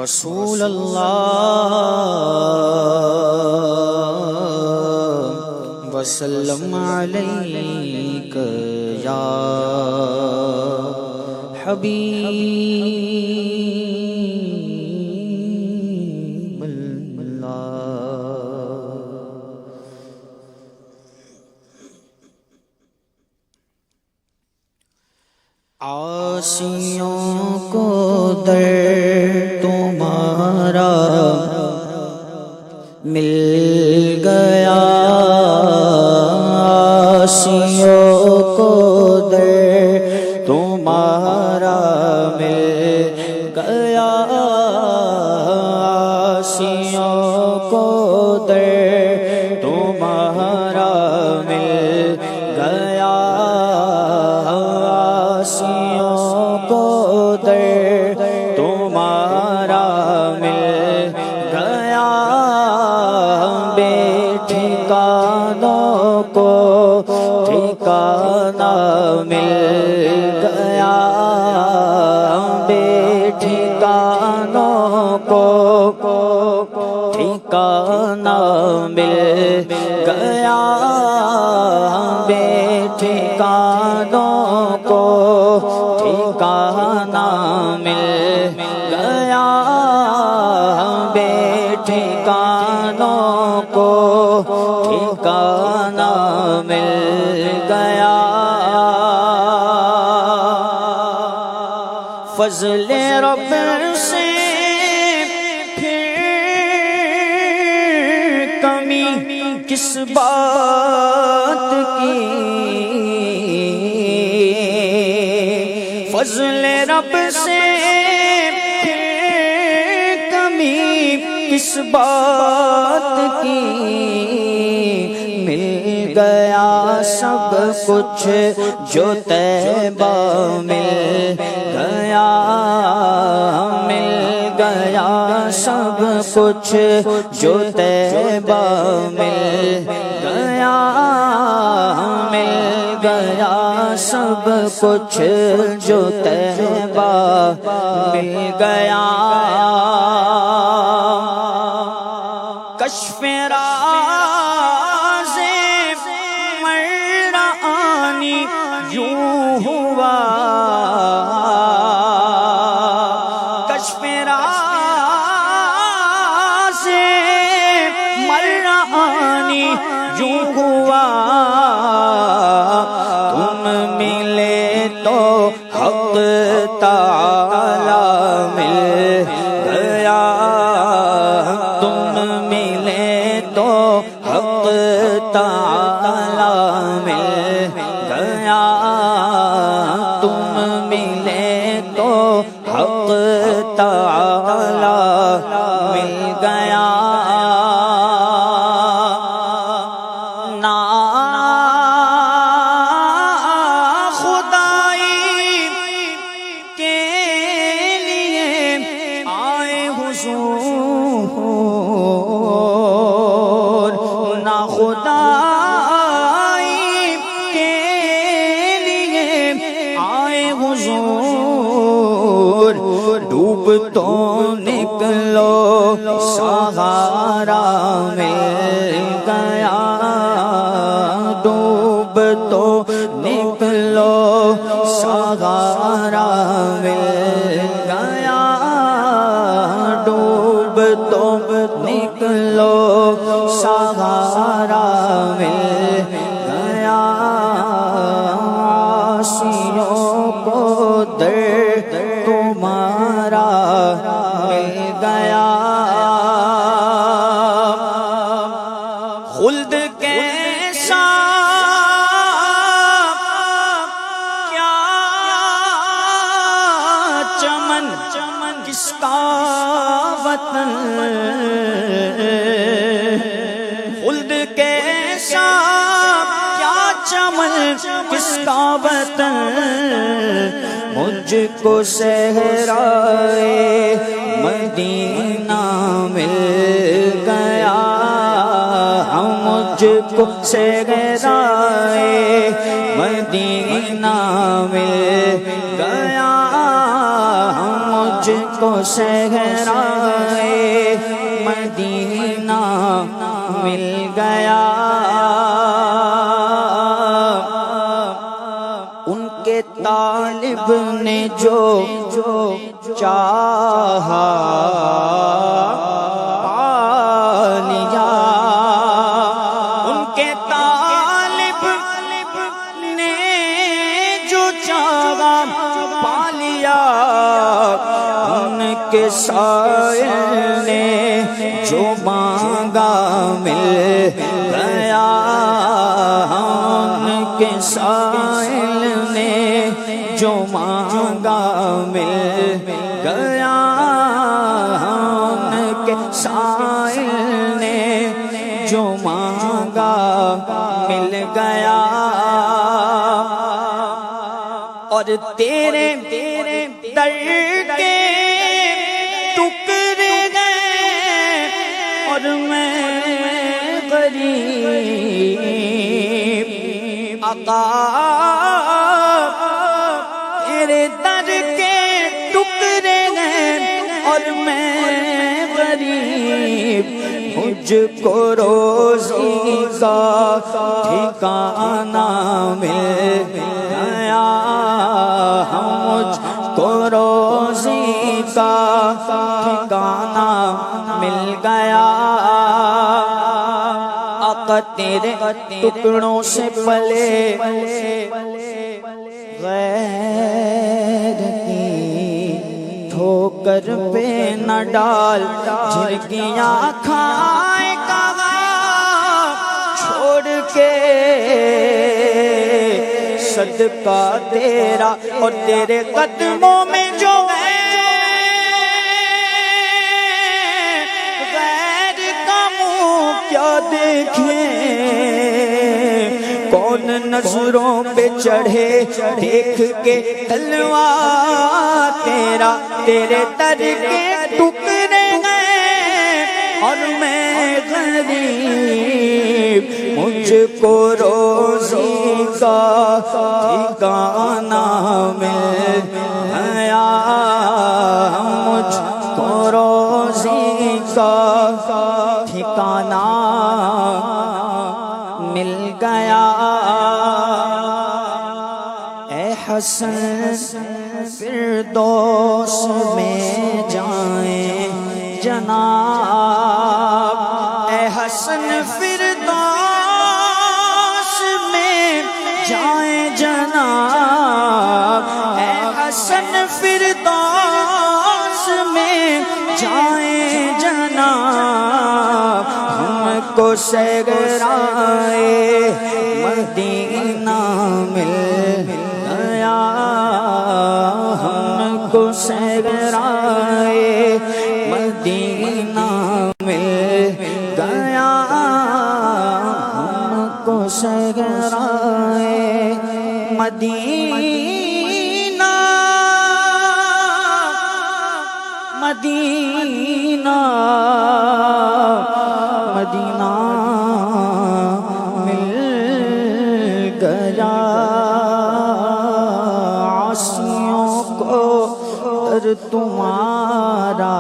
رسول اللہ وسلم علیک یا حبیب اللہ۔ عاصیوں کو در تمہارا مل گیا، عاصیوں کو در تمہارا مل گیا، عاصیوں کو در تمہارا مل گیا، عاصیوں کو در تمہارا مل گیا، بے ٹھکانوں کو ٹھکانہ مل گیا، بے ٹھکانوں کو ٹھکانہ مل گیا، بے ٹھکانوں کو ٹھکانہ مل گیا، بے ٹھکانوں کو ٹھکانہ مل گیا۔ فضل رب سے پھر کمی کس بات کی، فضل رب سے پھر کمی کس بات کی، مل گیا سب کچھ جو طیبہ مل گیا، مل گیا سب کچھ جو طیبہ مل گیا، مل گیا سب کچھ جو طیبہ مل گیا۔ کشف راز مرانی یوں ہوا، کشف راز مرانی یوں ہوا، تم ملے تو حق تعالی مل گیا، تم ملے تو حق تعالی مل گیا، تم ملے تو حق تعالی مل گیا۔ خدائی کے لیے آئے حضور، ڈوب تو نکلو سہارا مل گیا، ڈوب تو نکلو سہارا مل گیا، ڈوب تو نکلو سہارا مل گیا، عاصیوں کو در تمہارا مل گیا۔ خلد کیسا کیا چمن کس کا وطن، خلد کیسا کیا چمن کس کا وطن، مجھ کو صحرائے مدینہ مل گیا، مجھ کو صحرائے مدینہ مل گیا، مجھ کو صحرائے مدینہ مل گیا، ان کے طالب نے جو چاہا پا لیا، ان کے طالب نے جو چاہا پا لیا، ان کے سائل نے جو مانگا مل گیا، ان کے سائل نے جو مانگا مل گیا، ان کے سائل نے جو مانگا مل گیا، اور تیرے در کے ٹکڑے گئے اور میں غریب آقا، تیرے در کے ٹکڑے گئے اور میں غریب، مجھ کو روزی کا ٹھکانہ مل گیا، مجھ کو روزی کا ٹھکانہ مل گیا، آقا تیرے ٹکڑوں سے پلے غیر کی ٹھوکر پہ نہ ڈال، جھرکیاں کھائے گا چھوڑ کے صدقہ تیرا، اور تیرے قدموں میں جو غیر کا منہ کیا دیکھیں، کون نظروں پہ چڑھے دیکھ کے تلوار تیرا، تیرے در کے ٹکڑے گئے اور میں غریب، مجھ کو روزی کا ٹھکانہ مل گیا، مجھ کو روزی کا ٹھکانہ مل گیا، اے حسن فردوس میں جائیں جناب، اے حسن فردوس میں جائیں جناب، اے حسن فردوس میں جائیں جناب، ہم کو صحرائے مدینہ مل گیا، ہم کو صحرائے مدینہ مل گیا، ہم کو صحرائے مدینہ مدینہ مدینہ مل گیا، عاصیوں کو در تمہارا